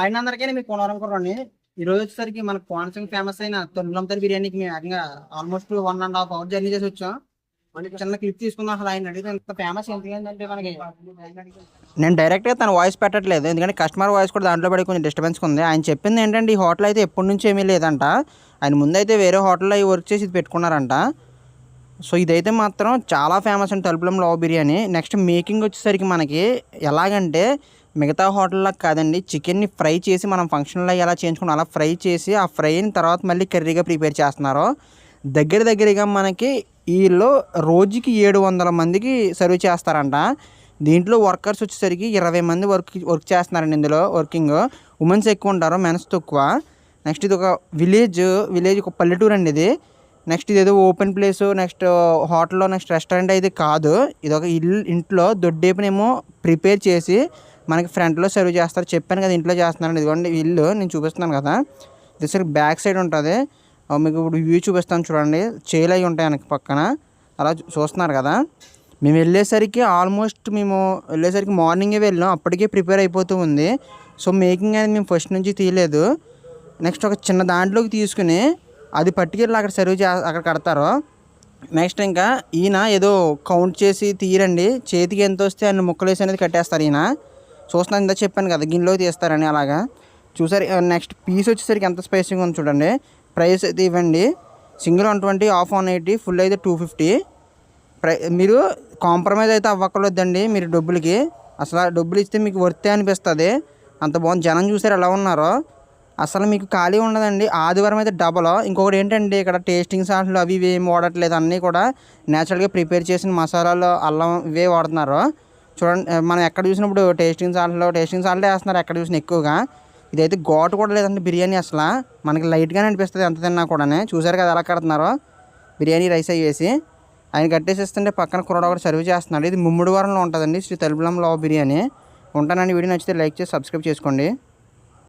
ఆయన అందరికీ మీకు కొనవరం కుర్రండి. ఈ రోజు వచ్చేసరికి మన కోనసీమ ఫేమస్ అయిన తొలిలంతరి బిర్యానీకి మేము ఏకంగా ఆల్మోస్ట్ 1.5 hour జర్నీ చేసి వచ్చాం. మనకి చిన్న క్లిప్ తీసుకుందాం. అసలు ఆయన అడిగితే ఎంత ఫేమస్ ఏంటంటే మనకి నేను డైరెక్ట్గా తన వాయిస్ పెట్టట్లేదు, ఎందుకంటే కస్టమర్ వాయిస్ కూడా దాంట్లో పడి కొంచెం డిస్టర్బెన్స్ ఉంది. ఆయన చెప్పింది ఏంటంటే ఈ హోటల్ అయితే ఎప్పటి నుంచి ఏమీ లేదంట. ఆయన ముందైతే వేరే హోటల్లో వర్క్ చేసి ఇది పెట్టుకున్నారంట. సో ఇదైతే మాత్రం చాలా ఫేమస్ అండి తలుపులం లవ్ బిర్యానీ. నెక్స్ట్ మేకింగ్ వచ్చేసరికి మనకి ఎలాగంటే మిగతా హోటల్లో కాదండి, చికెన్ని ఫ్రై చేసి మనం ఫంక్షన్లో ఎలా చేయించుకున్నాం అలా ఫ్రై చేసి ఆ ఫ్రైని తర్వాత మళ్ళీ కర్రీగా ప్రిపేర్ చేస్తున్నారు. దగ్గరగా మనకి వీళ్ళు రోజుకి 700 మందికి సర్వ్ చేస్తారంట. దీంట్లో వర్కర్స్ వచ్చేసరికి 20 మంది వర్క్ చేస్తున్నారండి. ఇందులో వర్కింగ్ ఉమెన్స్ ఎక్కువ ఉంటారు, మెన్స్ తక్కువ. నెక్స్ట్ ఇది ఒక విలేజ్ ఒక పల్లెటూరు అండి ఇది. నెక్స్ట్ ఇది ఏదో ఓపెన్ ప్లేస్, నెక్స్ట్ హోటల్లో నెక్స్ట్ రెస్టారెంట్ అయితే కాదు. ఇది ఒక ఇంట్లో దొడ్డేపునేమో ప్రిపేర్ చేసి మనకి ఫ్రంట్లో సర్వ్ చేస్తారు. చెప్పాను కదా ఇంట్లో చేస్తున్నారండి. ఇదిగోండి ఇల్లు నేను చూపిస్తున్నాను కదా, ఇది సరికి బ్యాక్ సైడ్ ఉంటుంది. మీకు ఇప్పుడు వ్యూ చూపిస్తాను చూడండి. చేలు అవి ఉంటాయి వెనక పక్కన, అలా చూస్తున్నారు కదా. మేము వెళ్ళేసరికి మార్నింగే వెళ్ళాం, అప్పటికే ప్రిపేర్ అయిపోతూ ఉంది. సో మేకింగ్ అనేది మేము ఫస్ట్ నుంచి తీయలేదు. నెక్స్ట్ ఒక చిన్న దాంట్లోకి తీసుకుని అది పట్టుకెళ్ళి అక్కడ అక్కడ కడతారు. నెక్స్ట్ ఇంకా ఈయన ఏదో కౌంట్ చేసి తీయరండి, చేతికి ఎంత వస్తే అన్ని ముక్కలు వేసి అనేది కట్టేస్తారు. ఈయన చూస్తున్నాను, ఇంత చెప్పాను కదా గిన్నెలో తీస్తారని, అలాగా చూసారు. నెక్స్ట్ పీస్ వచ్చేసరికి ఎంత స్పైసీగా ఉంది చూడండి. ప్రైస్ అయితే ఇవ్వండి, సింగిల్ 120, ఆఫ్ 180, ఫుల్ అయితే 250. మీరు కాంప్రమైజ్ అయితే అవ్వక్కర్లేదండి. మీరు డబ్బులకి అసలు డబ్బులు ఇస్తే మీకు వర్తే అనిపిస్తుంది. అంత బాగుంది. జనం చూసారు ఎలా ఉన్నారో, అసలు మీకు ఖాళీ ఉండదండి. ఆదివారం అయితే డబల్. ఇంకొకటి ఏంటంటే ఇక్కడ టేస్టింగ్ సాల్ట్లు అవి ఇవి ఏమి వాడట్లేదు, అన్నీ కూడా నేచురల్గా ప్రిపేర్ చేసిన మసాలాలు, అల్లం ఇవే వాడుతున్నారు. చూడండి, మనం ఎక్కడ చూసినప్పుడు టేస్టింగ్ సాల్ట్ వేస్తున్నారు ఎక్కడ చూసినా ఎక్కువగా. ఇదైతే ఘాటు కూడా లేదండి బిర్యానీ, అసలు మనకి లైట్గానే అనిపిస్తుంది ఎంత తిన్నా కూడా. చూసారు కదా ఎలా కడుతున్నారో బిర్యానీ రైస్ అవి వేసి. ఆయన కట్టేసిస్తుంటే పక్కన కుర్రాడు ఒకటి సర్వ్ చేస్తున్నాడు. ఇది ముమ్మిడివరంలో ఉంటుందండి శ్రీ తలుపులం లవ్ బిర్యానీ. ఉంటానండి. వీడియో నచ్చితే లైక్ చేసి సబ్స్క్రైబ్ చేసుకోండి.